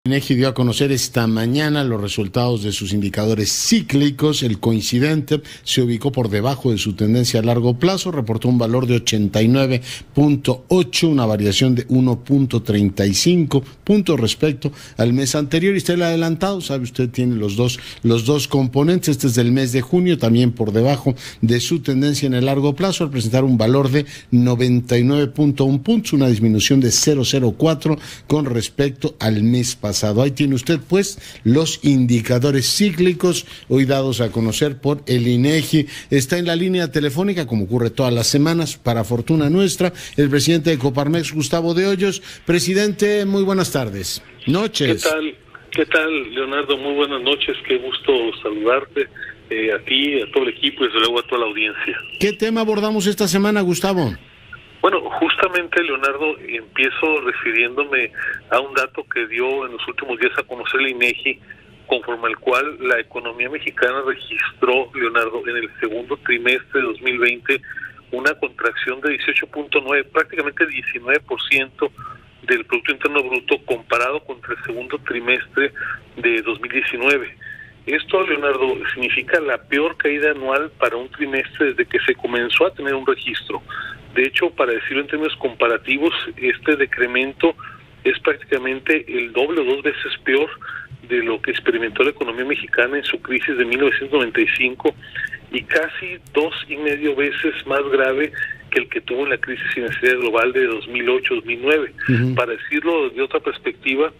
INEGI dio a conocer esta mañana los resultados de sus indicadores cíclicos. El coincidente se ubicó por debajo de su tendencia a largo plazo, reportó un valor de 89.8, una variación de 1.35 puntos respecto al mes anterior. Y está el adelantado, sabe usted, tiene los dos componentes. Este es del mes de junio, también por debajo de su tendencia en el largo plazo, al presentar un valor de 99.1 puntos, una disminución de 0.04 con respecto al mes pasado. Ahí tiene usted, pues, los indicadores cíclicos hoy dados a conocer por el INEGI. Está en la línea telefónica, como ocurre todas las semanas, para fortuna nuestra, el presidente de Coparmex, Gustavo de Hoyos. Presidente, muy buenas tardes. Noches. ¿Qué tal, Leonardo? Muy buenas noches. Qué gusto saludarte, a ti, a todo el equipo y desde luego a toda la audiencia. ¿Qué tema abordamos esta semana, Gustavo? Bueno, justamente, Leonardo, empiezo refiriéndome a un dato que dio en los últimos días a conocer el INEGI, conforme al cual la economía mexicana registró, Leonardo, en el segundo trimestre de 2020 una contracción de 18.9, prácticamente 19% del Producto Interno Bruto comparado contra el segundo trimestre de 2019. Esto, Leonardo, significa la peor caída anual para un trimestre desde que se comenzó a tener un registro. De hecho, para decirlo en términos comparativos, este decremento es prácticamente el doble o dos veces peor de lo que experimentó la economía mexicana en su crisis de 1995 y casi 2.5 veces más grave que el que tuvo en la crisis financiera global de 2008-2009. Para decirlo de otra perspectiva,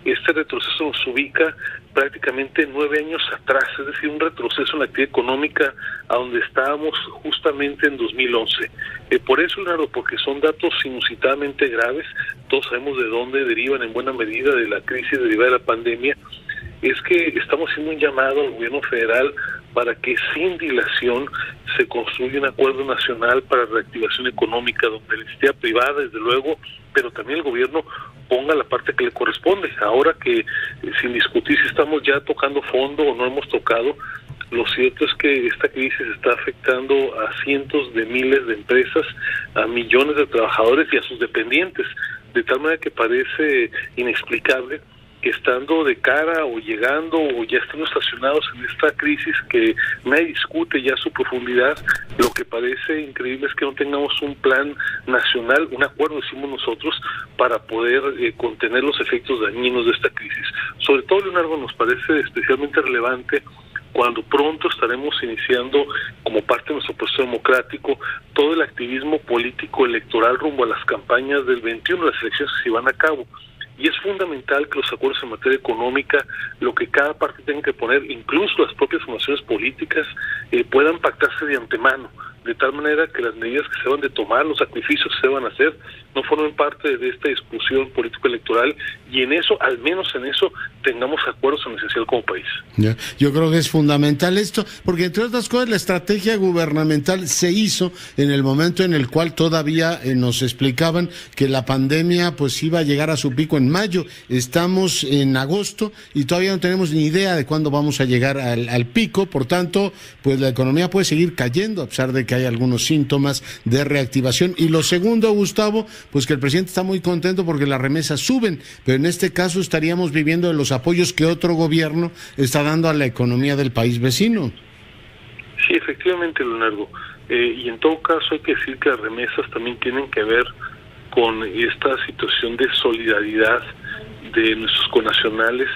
este retroceso nos ubica prácticamente 9 años atrás, es decir, un retroceso en la actividad económica a donde estábamos justamente en 2011. Por eso, Leonardo, porque son datos inusitadamente graves, todos sabemos de dónde derivan en buena medida de la crisis derivada de la pandemia, es que estamos haciendo un llamado al gobierno federal para que sin dilación se construya un acuerdo nacional para reactivación económica donde la iniciativa privada, desde luego, pero también el gobierno ponga la parte que le corresponde. Ahora que, sin discutir si estamos ya tocando fondo o no hemos tocado, lo cierto es que esta crisis está afectando a cientos de miles de empresas, a millones de trabajadores y a sus dependientes, de tal manera que parece inexplicable que estando de cara o llegando o ya estando estacionados en esta crisis que nadie discute ya su profundidad, lo que parece increíble es que no tengamos un plan nacional, un acuerdo, decimos nosotros, para poder contener los efectos dañinos de esta crisis. Sobre todo, Leonardo, nos parece especialmente relevante cuando pronto estaremos iniciando, como parte de nuestro proceso democrático, todo el activismo político electoral rumbo a las campañas del 21, las elecciones que se van a cabo. Y es fundamental que los acuerdos en materia económica, lo que cada parte tenga que poner, incluso las propias formaciones políticas, puedan pactarse de antemano, de tal manera que las medidas que se van de tomar, los sacrificios que se van a hacer, no formen parte de esta discusión político-electoral y en eso, al menos en eso, tengamos acuerdos en esencial como país. Ya, yo creo que es fundamental esto, porque entre otras cosas la estrategia gubernamental se hizo en el momento en el cual todavía nos explicaban que la pandemia pues iba a llegar a su pico en mayo. Estamos en agosto y todavía no tenemos ni idea de cuándo vamos a llegar al pico, por tanto, pues la economía puede seguir cayendo a pesar de que hay algunos síntomas de reactivación. Y lo segundo, Gustavo, pues que el presidente está muy contento porque las remesas suben, pero en este caso estaríamos viviendo de los apoyos que otro gobierno está dando a la economía del país vecino. Sí, efectivamente, Leonardo. Y en todo caso hay que decir que las remesas también tienen que ver con esta situación de solidaridad de nuestros connacionales,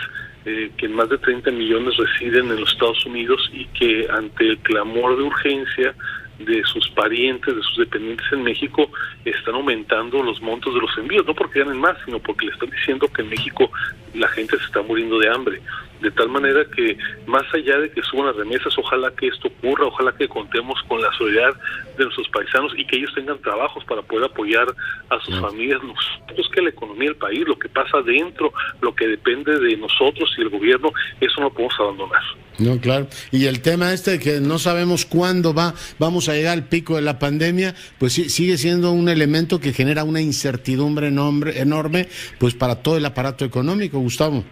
que más de 30 millones residen en los Estados Unidos y que ante el clamor de urgencia de sus parientes, de sus dependientes en México, están aumentando los montos de los envíos, no porque ganen más, sino porque le están diciendo que en México la gente se está muriendo de hambre. De tal manera que, más allá de que suban las remesas, ojalá que esto ocurra, ojalá que contemos con la solidaridad de nuestros paisanos y que ellos tengan trabajos para poder apoyar a sus familias. Nosotros, que la economía del país, lo que pasa dentro, lo que depende de nosotros y el gobierno, eso no podemos abandonar. No, claro. Y el tema de que no sabemos cuándo vamos a llegar al pico de la pandemia, pues sí, sigue siendo un elemento que genera una incertidumbre enorme, pues para todo el aparato económico, Gustavo.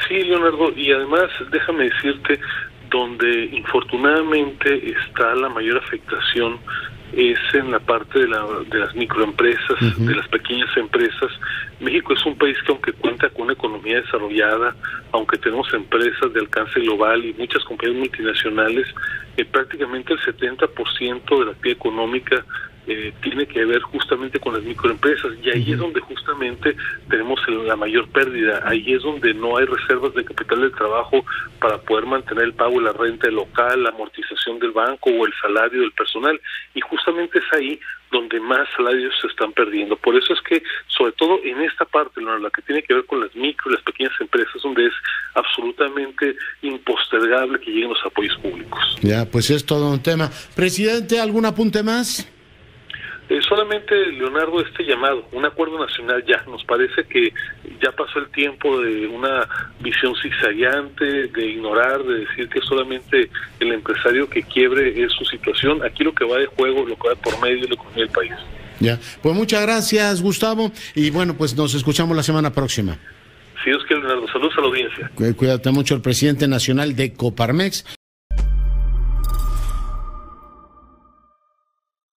Sí, Leonardo, y además déjame decirte, donde infortunadamente está la mayor afectación es en la parte de las microempresas, de las pequeñas empresas. México es un país que, aunque cuenta con una economía economía desarrollada, aunque tenemos empresas de alcance global y muchas compañías multinacionales, prácticamente el 70% de la actividad económica tiene que ver justamente con las microempresas, y ahí es donde justamente tenemos la mayor pérdida. Ahí es donde no hay reservas de capital de trabajo para poder mantener el pago de la renta del local, la amortización del banco o el salario del personal, y justamente es ahí donde más salarios se están perdiendo. Por eso es que, sobre todo en esta parte, la que tiene que ver con las micro y las pequeñas empresas, donde es absolutamente impostergable que lleguen los apoyos públicos. Ya, pues es todo un tema. Presidente, ¿algún apunte más? Solamente, Leonardo, este llamado, un acuerdo nacional ya. Nos parece que ya pasó el tiempo de una visión zigzagueante, de ignorar, de decir que solamente el empresario que quiebre es su situación. Aquí lo que va de juego, lo que va por medio es la economía del país. Ya, pues muchas gracias, Gustavo, y bueno, pues nos escuchamos la semana próxima. Si Dios quiere, Leonardo, saludos a la audiencia. Cuídate mucho, el presidente nacional de Coparmex.